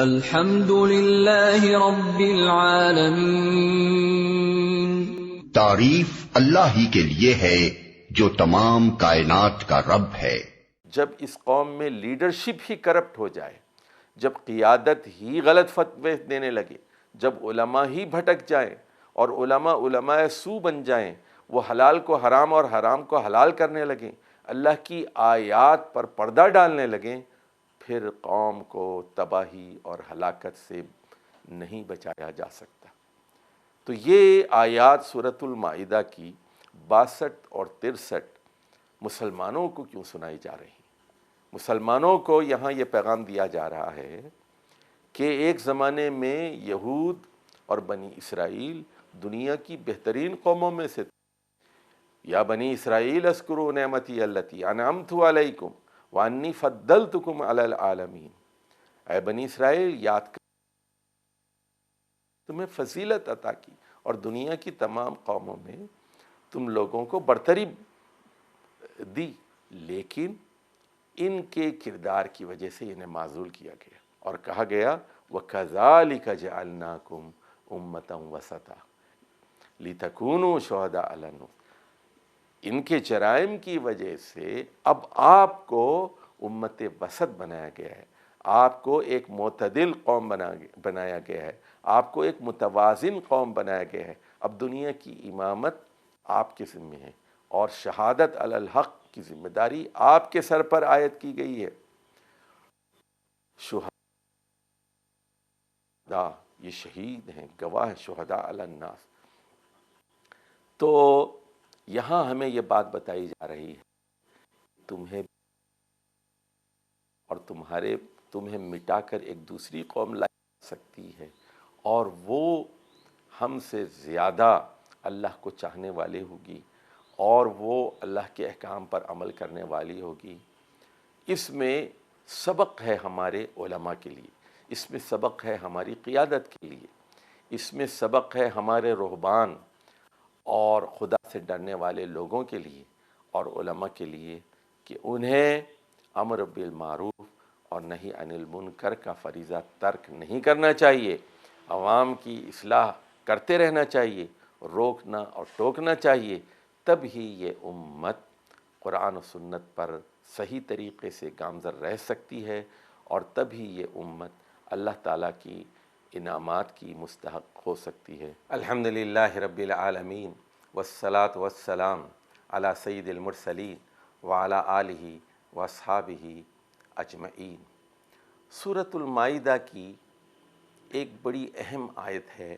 الحمد للہ رب العالمین، تعریف اللہ ہی کے لیے ہے جو تمام کائنات کا رب ہے۔ جب اس قوم میں لیڈرشپ ہی کرپٹ ہو جائے، جب قیادت ہی غلط فتوے دینے لگے، جب علماء ہی بھٹک جائیں اور علماء سو بن جائیں، وہ حلال کو حرام اور حرام کو حلال کرنے لگیں، اللہ کی آیات پر پردہ ڈالنے لگیں، پھر قوم کو تباہی اور ہلاکت سے نہیں بچایا جا سکتا۔ تو یہ آیات سورۃ المائدہ کی 62 اور 63 مسلمانوں کو کیوں سنائی جا رہی ہیں؟ مسلمانوں کو یہاں یہ پیغام دیا جا رہا ہے کہ ایک زمانے میں یہود اور بنی اسرائیل دنیا کی بہترین قوموں میں سے تھے۔ یا بنی اسرائیل اذکروا نعمتی التی انعمت علیکم وانی فضلتکم علی العالمین، اے بنی اسرائیل یاد کر تمہیں فضیلت عطا کی اور دنیا کی تمام قوموں میں تم لوگوں کو برتری دی، لیکن ان کے کردار کی وجہ سے انہیں معزول کیا گیا اور کہا گیا وَكَذَلِكَ جَعَلْنَاكُمْ أُمَّةً وَسَطًا لِتَكُونُوا شُهَدَاءَ عَلَى النَّاسِ۔ ان کے جرائم کی وجہ سے اب آپ کو امت وسط بنایا گیا ہے، آپ کو ایک معتدل قوم بنایا گیا ہے، آپ کو ایک متوازن قوم بنایا گیا ہے۔ اب دنیا کی امامت آپ کے ذمہ ہے اور شہادت علی الحق کی ذمہ داری آپ کے سر پر عائد کی گئی ہے۔ شہداء، یہ شہید ہیں، گواہ ہیں، شہداء علی الناس۔ تو یہاں ہمیں یہ بات بتائی جا رہی ہے تمہیں اور تمہیں مٹا کر ایک دوسری قوم لا سکتی ہے، اور وہ ہم سے زیادہ اللہ کو چاہنے والی ہوگی اور وہ اللہ کے احکام پر عمل کرنے والی ہوگی۔ اس میں سبق ہے ہمارے علماء کے لیے، اس میں سبق ہے ہماری قیادت کے لیے، اس میں سبق ہے ہمارے رہبان اور خدا سے ڈرنے والے لوگوں کے لیے اور علماء کے لیے کہ انہیں امر بالمعروف اور نہی عن المنکر کا فریضہ ترک نہیں کرنا چاہیے، عوام کی اصلاح کرتے رہنا چاہیے، روکنا اور ٹوکنا چاہیے، تب ہی یہ امت قرآن و سنت پر صحیح طریقے سے گامزن رہ سکتی ہے، اور تب ہی یہ امت اللہ تعالیٰ کی انعامات کی مستحق ہو سکتی ہے۔ الحمدللہ رب العالمین والصلاة والسلام علی سید المرسلین وعلی آلہ واصحابہ اجمعین۔ سورۃ المائدہ کی ایک بڑی اہم آیت ہے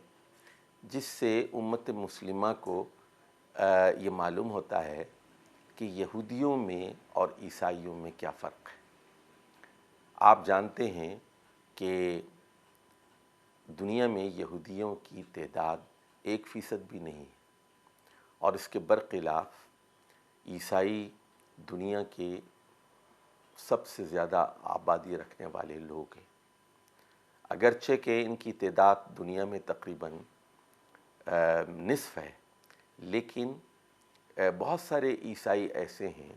جس سے امت مسلمہ کو یہ معلوم ہوتا ہے کہ یہودیوں میں اور عیسائیوں میں کیا فرق ہے۔ آپ جانتے ہیں کہ دنیا میں یہودیوں کی تعداد 1% بھی نہیں ہے، اور اس کے برخلاف عیسائی دنیا کے سب سے زیادہ آبادی رکھنے والے لوگ ہیں، اگرچہ کہ ان کی تعداد دنیا میں تقریباً نصف ہے، لیکن بہت سارے عیسائی ایسے ہیں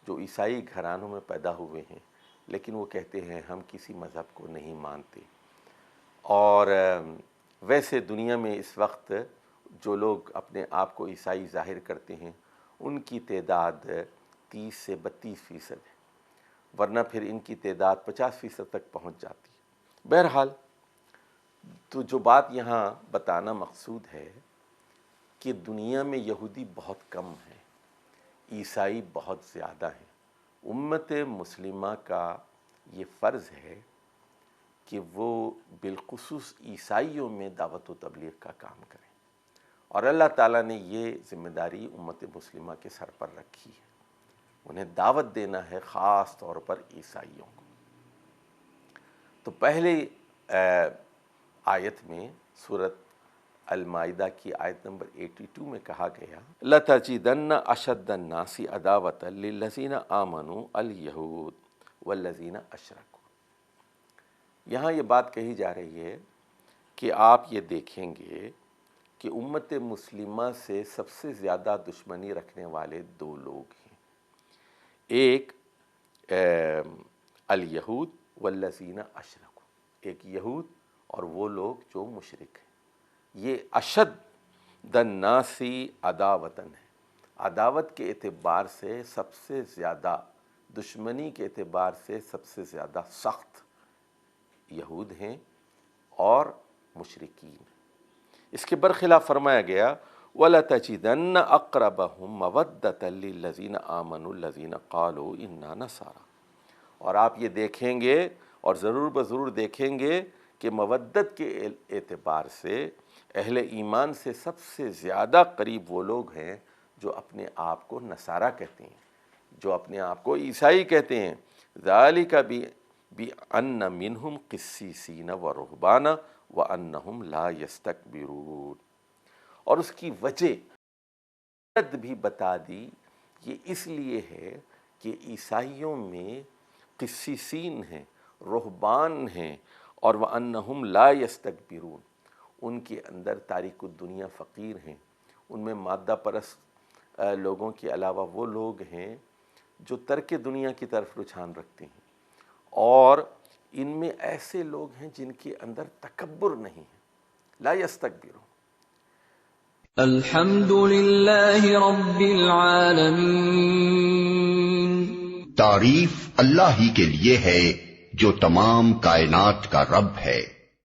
جو عیسائی گھرانوں میں پیدا ہوئے ہیں، لیکن وہ کہتے ہیں ہم کسی مذہب کو نہیں مانتے۔ اور ویسے دنیا میں اس وقت جو لوگ اپنے آپ کو عیسائی ظاہر کرتے ہیں ان کی تعداد 30 سے 32% ہے، ورنہ پھر ان کی تعداد 50% تک پہنچ جاتی ہے۔ بہرحال تو جو بات یہاں بتانا مقصود ہے کہ دنیا میں یہودی بہت کم ہیں، عیسائی بہت زیادہ ہیں۔ امت مسلمہ کا یہ فرض ہے کہ وہ بالخصوص عیسائیوں میں دعوت و تبلیغ کا کام کریں، اور اللہ تعالیٰ نے یہ ذمہ داری امت مسلمہ کے سر پر رکھی ہے، انہیں دعوت دینا ہے، خاص طور پر عیسائیوں کو۔ تو پہلے آیت میں سورۃ المائدہ کی آیت نمبر 82 میں کہا گیا لَتَجِدَنَّ أَشَدَّ النَّاسِ عَدَاوَةً لِلَّذِينَ آمَنُوا الْيَهُودُ وَالَّذِينَ أَشْرَكُوا۔ یہاں یہ بات کہی جا رہی ہے کہ آپ یہ دیکھیں گے کہ امت مسلمہ سے سب سے زیادہ دشمنی رکھنے والے دو لوگ ہیں، ایک الیہود والذین اشرکوا، ایک یہود اور وہ لوگ جو مشرک ہیں، یہ اشد الناسی عداوتن ہے، عداوت کے اعتبار سے سب سے زیادہ، دشمنی کے اعتبار سے سب سے زیادہ سخت یہود ہیں اور مشرکین۔ اس کے برخلاف فرمایا گیا وَلَتَجِدَنَّ أَقْرَبَهُمْ مَوَدَّةً لِلَّذِينَ آمَنُوا الَّذِينَ قَالُوا إِنَّا نَصَارَى، اور آپ یہ دیکھیں گے اور ضرور بضرور دیکھیں گے کہ مودت کے اعتبار سے اہل ایمان سے سب سے زیادہ قریب وہ لوگ ہیں جو اپنے آپ کو نصارہ کہتے ہیں، جو اپنے آپ کو عیسائی کہتے ہیں۔ ذَلِكَ بِأَنَّ مِنْهُمْ قِسِّيسِينَ وَرُهْبَانَ وَأَنَّهُمْ لَا يَسْتَكْبِرُونَ، اور اس کی وجہ بھی بتا دی، یہ اس لیے ہے کہ عیسائیوں میں قسیسین ہیں، رہبان ہیں، اور وَأَنَّهُمْ لَا يَسْتَكْبِرُونَ، ان کے اندر تارک الدنیا فقیر ہیں، ان میں مادہ پرست لوگوں کے علاوہ وہ لوگ ہیں جو ترک دنیا کی طرف رجحان رکھتے ہیں، اور ان میں ایسے لوگ ہیں جن کے اندر تکبر نہیں ہے، لا یستکبرون۔ الحمد للہ رب العالمین، تعریف اللہ ہی کے لیے ہے جو تمام کائنات کا رب ہے۔